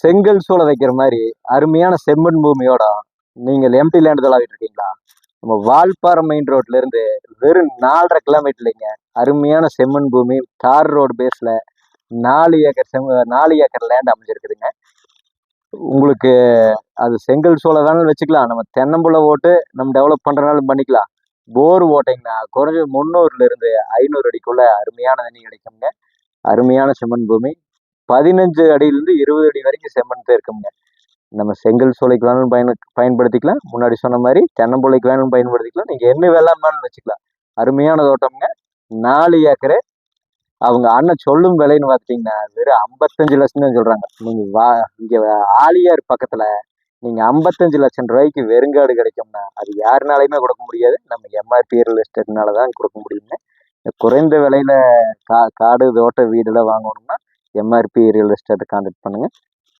செங்கல் சூளை வைக்கிற மாதிரி அருமையான செம்மண் பூமியோட நீங்கள் எம்டி லேண்ட் தொலைவிட்டு இருக்கீங்களா? நம்ம வால்பாறை மெயின் ரோட்ல இருந்து வெறும் 4.5 கிலோமீட்டர்லைங்க அருமையான செம்மண் பூமி தார் ரோடு பேஸ்ல 4 ஏக்கர் லேண்ட் அமைஞ்சிருக்குதுங்க. உங்களுக்கு அது செங்கல் சூளை வேணாலும் வச்சுக்கலாம், நம்ம தென்னம்புள்ள ஓட்டு நம்ம டெவலப் பண்றதுனாலும் பண்ணிக்கலாம். போர் ஓட்டிங்கன்னா குறைஞ்சது 300 to 500 அடிக்குள்ள அருமையான தண்ணி கிடைக்குங்க. அருமையான செம்மண் பூமி 15 அடியிலிருந்து 20 அடி வரைக்கும் செம்மண் இருக்குங்க. நம்ம செங்கல் சூளைக்கு வேணாலும் பயன்படுத்திக்கலாம். முன்னாடி சொன்ன மாதிரி தென்னம்புள்ளைக்கு வேணாலும் பயன்படுத்திக்கலாம். நீங்க என்ன வேளாண்மைன்னு வச்சுக்கலாம். அருமையான தோட்டம்ங்க. 4 ஏக்கரு. அவங்க அண்ணன் சொல்லும் விலைன்னு பார்த்தீங்கன்னா வெறும் 55 லட்சம் தான் சொல்றாங்க. நீங்க இங்க ஆலியார் பக்கத்துல நீங்க 55 லட்சம் ரூபாய்க்கு வெறுங்காடு கிடைக்கும்னா அது யாருனாலையுமே கொடுக்க முடியாது. நம்ம எம்ஆர்பி ரியல் எஸ்டேட்னால தான் கொடுக்க முடியுங்க. குறைந்த விலையில காடு தோட்ட வீடுலாம் வாங்கணும்னா எம்ஆர்பி ரியல் எஸ்டேட்டை கான்டாக்ட் பண்ணுங்க.